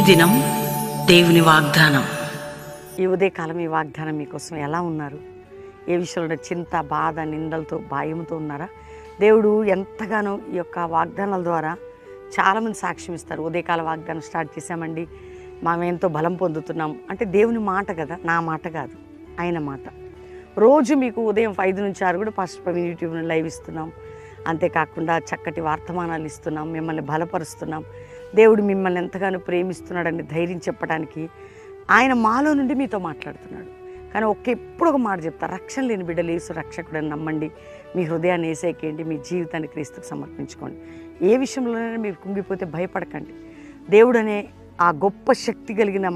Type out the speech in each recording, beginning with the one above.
దినం దేవుని వాగ్దానం. ఈ ఉదయకాలం ఈ వాగ్దానం మీకోసం ఎలా ఉన్నారు? ఏ విషయంలో చింత, బాధ, నిందలతో, భయంతో ఉన్నారా? దేవుడు ఎంతగానో ఈ యొక్క వాగ్దానాల ద్వారా చాలామంది సాక్ష్యం ఇస్తారు. ఉదయకాల వాగ్దానం స్టార్ట్ చేశామండి, మేము ఎంతో బలం పొందుతున్నాం అంటే దేవుని మాట కదా, నా మాట కాదు, ఆయన మాట. రోజు మీకు ఉదయం 5 నుంచి 6 కూడా పాస్టర్ ప్రవీణ్ యూట్యూబ్లో లైవ్ ఇస్తున్నాం. అంతేకాకుండా చక్కటి వర్తమానాలు ఇస్తున్నాం, మిమ్మల్ని బలపరుస్తున్నాం. దేవుడు మిమ్మల్ని ఎంతగానో ప్రేమిస్తున్నాడని ధైర్యం చెప్పడానికి ఆయన మాలో నుండి మీతో మాట్లాడుతున్నాడు. కానీ ఎప్పుడు ఒక మాట చెప్తా, రక్షణ లేని బిడ్డలు యేసు రక్షకుడని నమ్మండి, మీ హృదయాన్ని యేసేకేయండి, మీ జీవితాన్ని క్రీస్తుకు సమర్పించుకోండి. ఏ విషయంలోనైనా మీరు కుంగిపోతే భయపడకండి. దేవుడు అనే ఆ గొప్ప శక్తి కలిగిన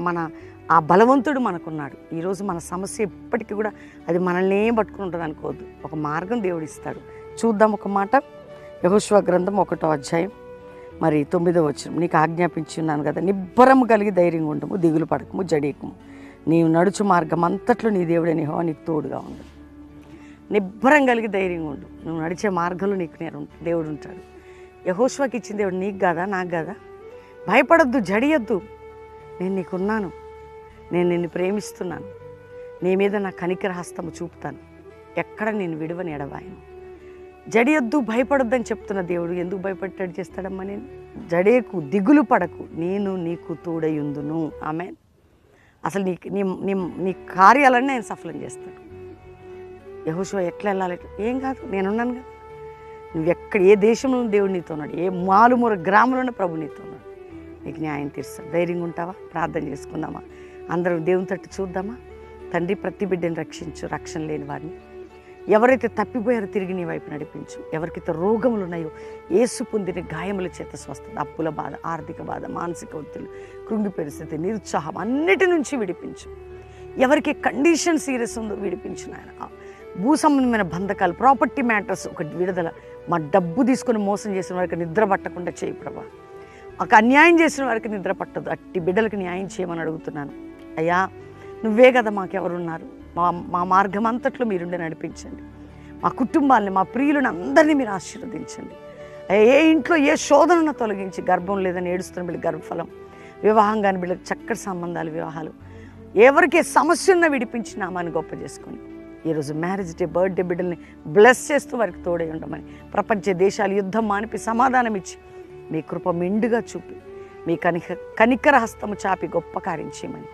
ఆ బలవంతుడు మనకున్నాడు. ఈరోజు మన సమస్య ఎప్పటికీ కూడా అది మనల్నే పట్టుకుని ఉంటుంది అనుకోవద్దు. ఒక మార్గం దేవుడు ఇస్తాడు. చూద్దాం ఒక మాట. యెహోషువ గ్రంథం 1వ అధ్యాయం 9వ వచనం. నీకు ఆజ్ఞాపించి ఉన్నాను కదా, నిబ్బరము కలిగి ధైర్యంగా ఉండము, దిగులు పడకము, జడేకము. నీవు నడుచు మార్గం అంతట్లో నీ దేవుడని యెహోవా నీకు తోడుగా ఉండు. నిబ్బరం కలిగి ధైర్యంగా ఉండు. నువ్వు నడిచే మార్గంలో నీకు దేవుడు ఉంటాడు. యెహోషువకి ఇచ్చిన దేవుడు నీకు కాదా, నాకు కాదా? భయపడొద్దు, జడియొద్దు, నేను నీకున్నాను, నేను నిన్ను ప్రేమిస్తున్నాను, నీ మీద నా కనికర హస్తము చూపుతాను, ఎక్కడ నేను విడువని ఎడబాయను. జడియొద్దు, భయపడొద్దు అని చెప్తున్న దేవుడు ఎందుకు భయపడేటట్టు చేస్తాడమ్మా? నేను జడేకు, దిగులు పడకు, నేను నీకు తోడయుందును. ఆమె అసలు నీ కార్యాలన్నీ ఆయన సఫలం చేస్తాడు. యెహోషువ ఎట్లా వెళ్ళాలి? ఏం కాదు, నేనున్నాను కదా. నువ్వు ఏ దేశంలో దేవుడు నీతో ఉన్నాడు, ఏ మారుమూల గ్రామంలోనే ప్రభు నీతో ఉన్నాడు. నీకు న్యాయం తీరుస్తాడు. ధైర్యంగా ఉంటావా? ప్రార్థన చేసుకుందామా? అందరం దేవుని తట్టు చూద్దామా? తండ్రి, ప్రతి బిడ్డని రక్షించు, రక్షణ లేని వారిని, ఎవరైతే తప్పిపోయారో తిరిగి నీ వైపు నడిపించు. ఎవరికైతే రోగములు ఉన్నాయో యేసు పొందిన గాయముల చేత స్వస్థత, అప్పుల బాధ, ఆర్థిక బాధ, మానసిక ఒత్తిడి, కృంగి పరిస్థితి, నిరుత్సాహం అన్నిటి నుంచి విడిపించు. ఎవరికి కండిషన్ సీరియస్ ఉందో విడిపించు నాయన. భూ సంబంధమైన బంధకాలు, ప్రాపర్టీ మ్యాటర్స్ ఒక విడుదల. మా డబ్బు తీసుకొని మోసం చేసిన వారికి నిద్ర పట్టకుండా చేయి ప్రభా. ఒక అన్యాయం చేసిన వారికి నిద్ర పట్టదు. అట్టి బిడ్డలకు న్యాయం చేయమని అడుగుతున్నాను అయ్యా. నువ్వే కదా మాకెవరున్నారు. మా మార్గం అంతట్లో మీరుండే నడిపించండి. మా కుటుంబాలని, మా ప్రియులను అందరినీ మీరు ఆశీర్వదించండి. ఏ ఇంట్లో ఏ శోధనను తొలగించి, గర్భం లేదని ఏడుస్తున్న బిడ్డ గర్భఫలం, వివాహం కాని బిడ్డలకు చక్కటి సంబంధాలు, వివాహాలు, ఎవరికి సమస్య ఉన్నా విడిపించి నామాన్ని గొప్ప చేసుకొని ఈరోజు మ్యారేజ్ డే, బర్త్డే బిడ్డల్ని బ్లెస్ చేస్తూ వారికి తోడై ఉండమని, ప్రపంచ దేశాలు యుద్ధం మానిపి సమాధానం ఇచ్చి మీ కృప మెండుగా చూపి మీ కనికర హస్తము చాపి గొప్ప కార్యం చేయమని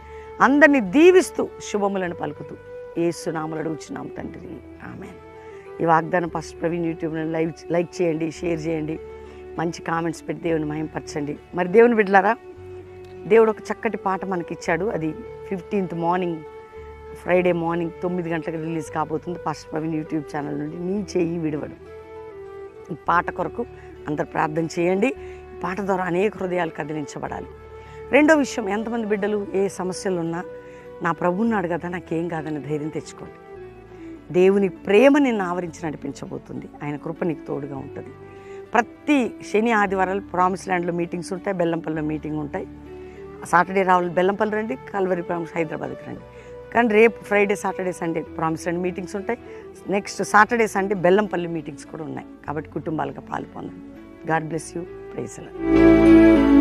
అందరినీ దీవిస్తూ శుభములను పలుకుతూ యేసు నామములో అడుగుచున్నాము తండ్రి, ఆమేన్. ఈ వాగ్దానం పాస్టర్ ప్రవీణ్ యూట్యూబ్లో లైక్ చేయండి, షేర్ చేయండి, మంచి కామెంట్స్ పెట్టి దేవుని మహిమపరచండి. మరి దేవుని బిడ్డలారా, దేవుడు ఒక చక్కటి పాట మనకిచ్చాడు. అది 15th మార్నింగ్, ఫ్రైడే మార్నింగ్ 9 గంటలకు రిలీజ్ కాబోతుంది పాస్టర్ ప్రవీణ్ యూట్యూబ్ ఛానల్ నుండి. నీ చెయ్యి విడవడు. ఈ పాట కొరకు అందరు ప్రార్థన చేయండి. ఈ పాట ద్వారా అనేక హృదయాలు కదిలించబడాలి. రెండో విషయం, ఎంతమంది బిడ్డలు ఏ సమస్యలు ఉన్నా నా ప్రభు ఉన్నాడు కదా, నాకేం కాదని ధైర్యం తెచ్చుకోండి. దేవుని ప్రేమ నిన్ను ఆవరించి నడిపించబోతుంది. ఆయన కృప నీకు తోడుగా ఉంటుంది. ప్రతి శని ఆదివారాలు ప్రామిస్ ల్యాండ్లో మీటింగ్స్ ఉంటాయి, బెల్లంపల్లిలో మీటింగ్ ఉంటాయి. సాటర్డే రావాలి, బెల్లంపల్లి రండి, కల్వరి ప్రామిస్ హైదరాబాద్కి రండి. కానీ రేపు Friday, Saturday, Sunday promise land meetings ఉంటాయి. Next Saturday, Sunday Bellampalli meetings కూడా ఉన్నాయి. కాబట్టి కుటుంబాలుగా పాల్పొందండి. God bless you. Praise the lord.